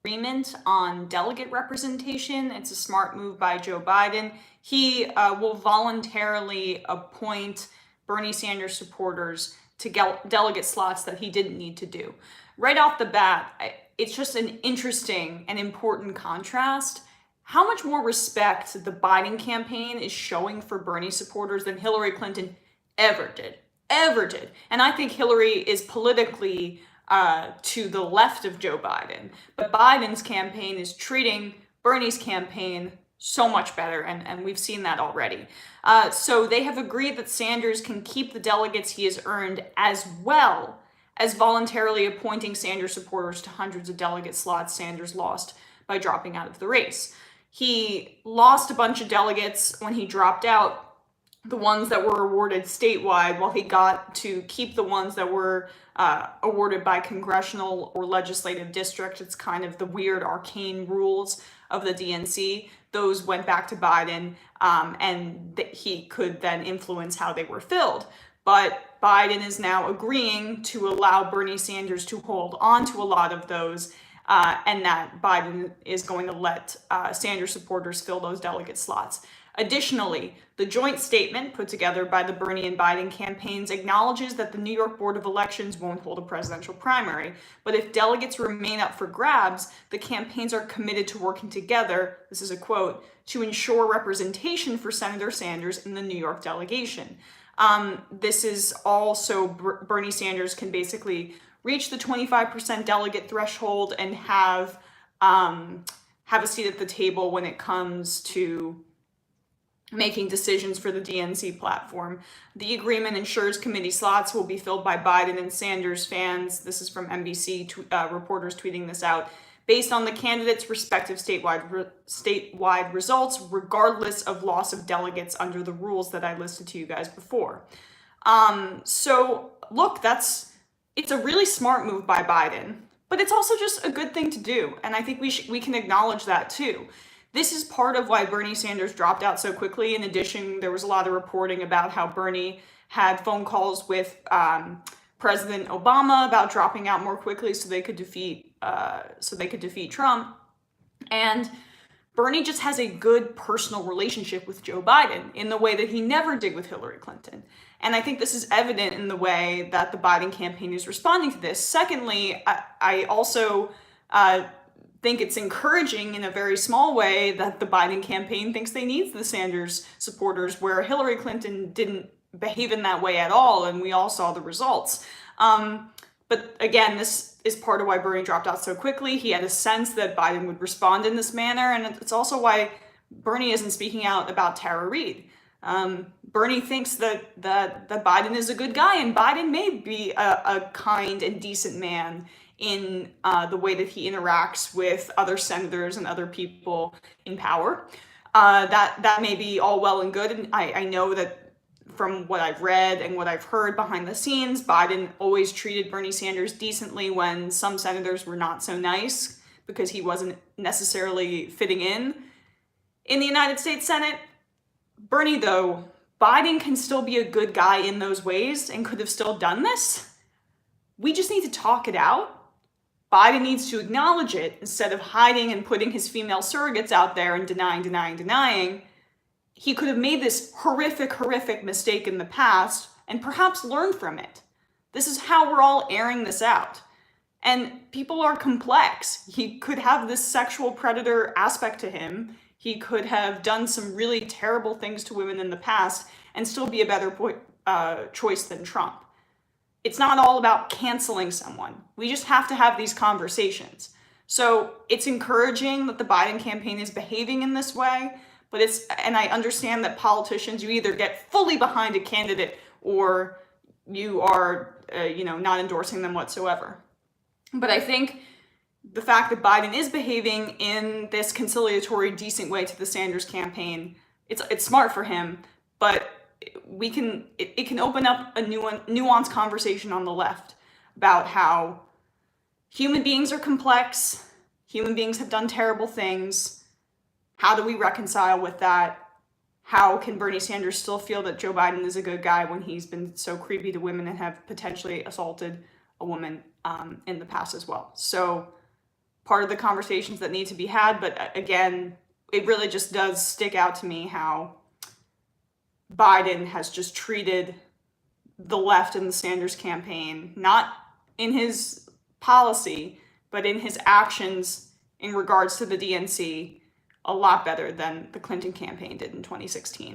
agreement on delegate representation. It's a smart move by Joe Biden. He will voluntarily appoint Bernie Sanders supporters to delegate slots that he didn't need to do. Right off the bat, it's just an interesting and important contrast. How much more respect the Biden campaign is showing for Bernie supporters than Hillary Clinton ever did. And I think Hillary is politically to the left of Joe Biden, but Biden's campaign is treating Bernie's campaign so much better, and we've seen that already. So they have agreed that Sanders can keep the delegates he has earned, as well as voluntarily appointing Sanders supporters to hundreds of delegate slots Sanders lost by dropping out of the race. He lost a bunch of delegates when he dropped out, the ones that were awarded statewide, while he got to keep the ones that were awarded by congressional or legislative district. It's kind of the weird arcane rules of the DNC. Those went back to Biden, and he could then influence how they were filled. But Biden is now agreeing to allow Bernie Sanders to hold on to a lot of those, and that Biden is going to let Sanders supporters fill those delegate slots. Additionally, the joint statement put together by the Bernie and Biden campaigns acknowledges that the New York Board of Elections won't hold a presidential primary, but if delegates remain up for grabs, the campaigns are committed to working together, this is a quote, to ensure representation for Senator Sanders in the New York delegation. This is also Bernie Sanders can basically reach the 25% delegate threshold and have a seat at the table when it comes to making decisions for the DNC platform. The agreement ensures committee slots will be filled by Biden and Sanders fans. This is from NBC reporters tweeting this out. Based on the candidates' respective statewide results, regardless of loss of delegates under the rules that I listed to you guys before. So look, it's a really smart move by Biden, but it's also just a good thing to do, and I think we can acknowledge that too. This is part of why Bernie Sanders dropped out so quickly. In addition, there was a lot of reporting about how Bernie had phone calls with President Obama about dropping out more quickly so they could defeat Trump. And Bernie just has a good personal relationship with Joe Biden in the way that he never did with Hillary Clinton. And I think this is evident in the way that the Biden campaign is responding to this. Secondly, I also think it's encouraging in a very small way that the Biden campaign thinks they need the Sanders supporters, where Hillary Clinton didn't behave in that way at all, and we all saw the results. But again, this is part of why Bernie dropped out so quickly. He had a sense that Biden would respond in this manner, and it's also why Bernie isn't speaking out about Tara Reade. Bernie thinks that Biden is a good guy, and Biden may be a kind and decent man in the way that he interacts with other senators and other people in power. That may be all well and good, and I know that from what I've read and what I've heard behind the scenes, Biden always treated Bernie Sanders decently when some senators were not so nice because he wasn't necessarily fitting in the United States Senate. Bernie, though, Biden can still be a good guy in those ways and could have still done this. We just need to talk it out. Biden needs to acknowledge it instead of hiding and putting his female surrogates out there and denying. He could have made this horrific mistake in the past and perhaps learned from it. This is how we're all airing this out. And people are complex. He could have this sexual predator aspect to him. He could have done some really terrible things to women in the past and still be a better choice than Trump. It's not all about canceling someone. We just have to have these conversations. So it's encouraging that the Biden campaign is behaving in this way, and I understand that politicians, you either get fully behind a candidate or you are, not endorsing them whatsoever. But I think the fact that Biden is behaving in this conciliatory, decent way to the Sanders campaign, it's smart for him, but it can open up a nuanced conversation on the left about how human beings are complex, human beings have done terrible things. How do we reconcile with that? How can Bernie Sanders still feel that Joe Biden is a good guy when he's been so creepy to women and have potentially assaulted a woman in the past as well? So part of the conversations that need to be had. But again, it really just does stick out to me how Biden has just treated the left in the Sanders campaign, not in his policy, but in his actions in regards to the DNC, a lot better than the Clinton campaign did in 2016.